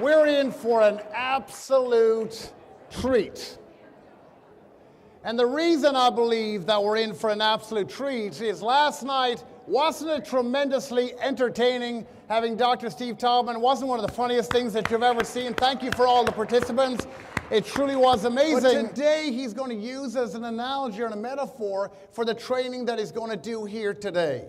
We're in for an absolute treat. And the reason I believe that we're in for an absolute treat is last night, wasn't it tremendously entertaining having Dr. Steve Taubman? Wasn't one of the funniest things that you've ever seen? Thank you for all the participants. It truly was amazing. But today he's going to use as an analogy or a metaphor for the training that he's going to do here today.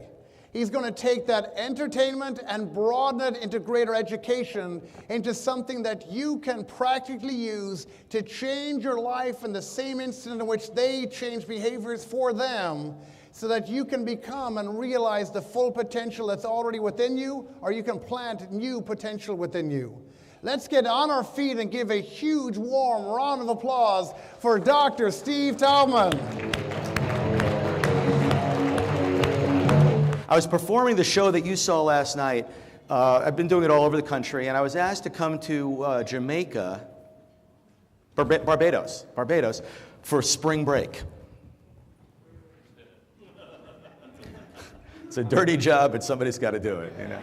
He's going to take that entertainment and broaden it into greater education, into something that you can practically use to change your life in the same instant in which they change behaviors for them, so that you can become and realize the full potential that's already within you, or you can plant new potential within you. Let's get on our feet and give a huge, warm round of applause for Dr. Steve Taubman. I was performing the show that you saw last night. I've been doing it all over the country, and I was asked to come to Jamaica, Barbados, for spring break. It's a dirty job, but somebody's got to do it, you know.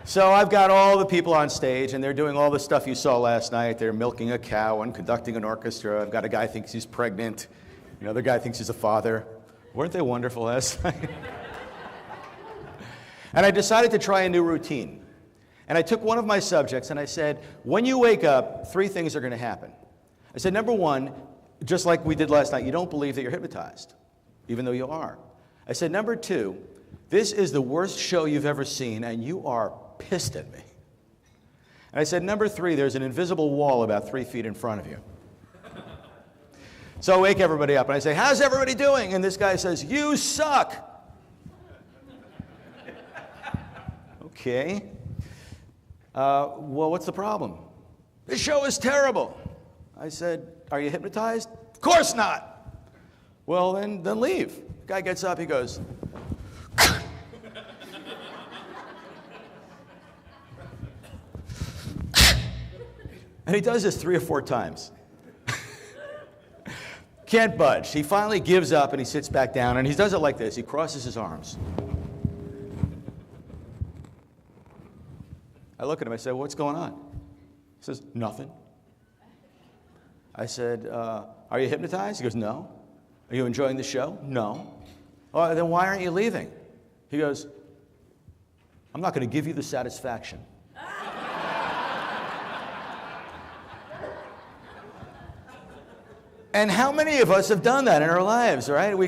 So I've got all the people on stage, and they're doing all the stuff you saw last night. They're milking a cow and conducting an orchestra. I've got a guy who thinks he's pregnant. Another guy thinks he's a father. Weren't they wonderful last night? And I decided to try a new routine. And I took one of my subjects and I said, when you wake up, 3 things are going to happen. I said, number 1, just like we did last night, you don't believe that you're hypnotized, even though you are. I said, number 2, this is the worst show you've ever seen, and you are pissed at me. And I said, number 3, there's an invisible wall about 3 feet in front of you. So I wake everybody up and I say, how's everybody doing? And this guy says, you suck. Okay. Well, what's the problem? This show is terrible. I said, are you hypnotized? Of course not. Well, then leave. The guy gets up, he goes, and he does this 3 or 4 times. Can't budge. He finally gives up and he sits back down, and he does it like this. He crosses his arms. I look at him, I said, what's going on? He says, nothing. I said, are you hypnotized? He goes, no. Are you enjoying the show? No. Oh, then why aren't you leaving? He goes, I'm not going to give you the satisfaction. And how many of us have done that in our lives, right? We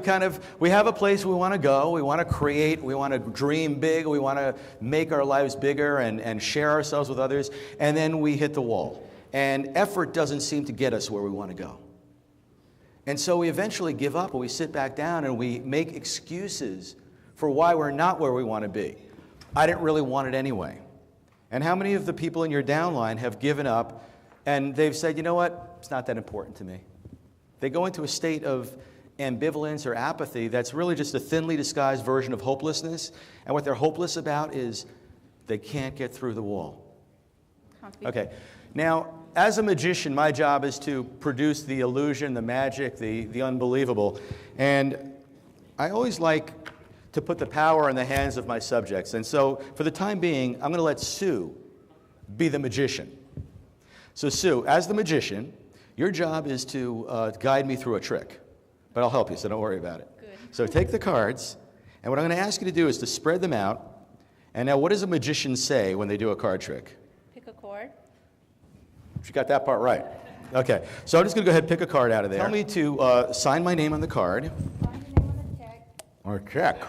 have a place we want to go, we want to create, we want to dream big, we want to make our lives bigger and share ourselves with others, and then we hit the wall. And effort doesn't seem to get us where we want to go. And so we eventually give up, and we sit back down, and we make excuses for why we're not where we want to be. I didn't really want it anyway. And how many of the people in your downline have given up, and they've said, you know what, it's not that important to me. They go into a state of ambivalence or apathy that's really just a thinly disguised version of hopelessness. And what they're hopeless about is they can't get through the wall. Okay. Now, as a magician, my job is to produce the illusion, the magic, the unbelievable. And I always like to put the power in the hands of my subjects. And so, for the time being, I'm going to let Sue be the magician. So, Sue, as the magician, your job is to guide me through a trick, but I'll help you, so don't worry about it. Good. So take the cards, and what I'm going to ask you to do is to spread them out. And now, what does a magician say when they do a card trick? Pick a card. She got that part right. Okay, so I'm just going to go ahead and pick a card out of there. Tell me to sign my name on the card. Sign your name on the check. Or check.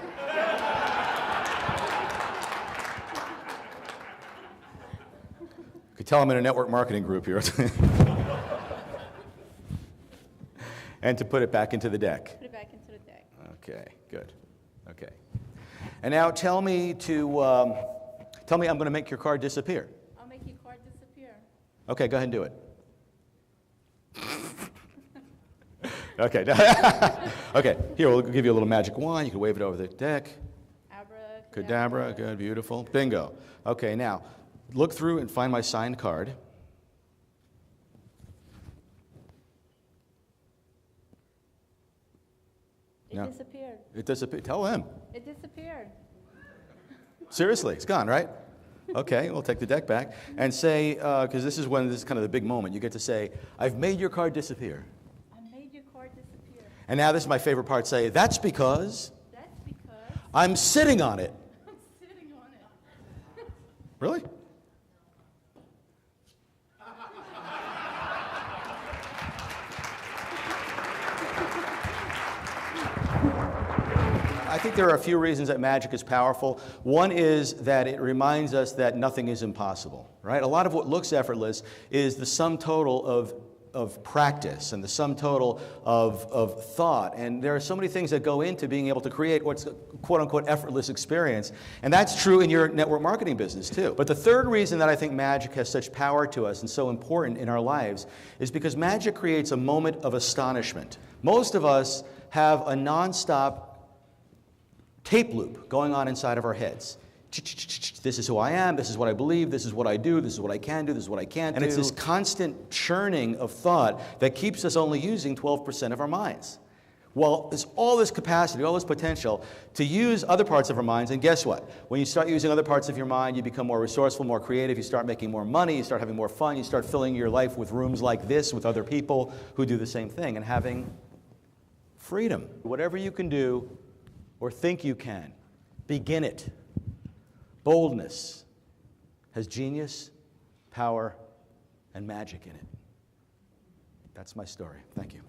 You could tell I'm in a network marketing group here. And to put it back into the deck. Put it back into the deck. Okay, good. Okay. And now tell me I'm going to make your card disappear. I'll make your card disappear. Okay, go ahead and do it. Okay. Okay, here, we'll give you a little magic wand. You can wave it over the deck. Abracadabra, good, beautiful. Bingo. Okay, now, look through and find my signed card. It disappeared. It disappeared. Tell him. It disappeared. Seriously, it's gone, right? Okay, we'll take the deck back and say, because this is kind of the big moment, you get to say, I've made your card disappear. I made your card disappear. And now this is my favorite part, say, that's because That's because I'm sitting on it. I'm sitting on it. Really? I think there are a few reasons that magic is powerful. One is that it reminds us that nothing is impossible, right? A lot of what looks effortless is the sum total of practice and the sum total of thought. And there are so many things that go into being able to create what's a quote-unquote effortless experience. And that's true in your network marketing business too. But the third reason that I think magic has such power to us and so important in our lives is because magic creates a moment of astonishment. Most of us have a nonstop tape loop going on inside of our heads. This is who I am, this is what I believe, this is what I do, this is what I can do, this is what I can't do. And it's this constant churning of thought that keeps us only using 12% of our minds. Well, there's all this capacity, all this potential to use other parts of our minds, and guess what? When you start using other parts of your mind, you become more resourceful, more creative, you start making more money, you start having more fun, you start filling your life with rooms like this with other people who do the same thing, and having freedom. Whatever you can do or think you can, begin it. Boldness has genius, power, and magic in it. That's my story. Thank you.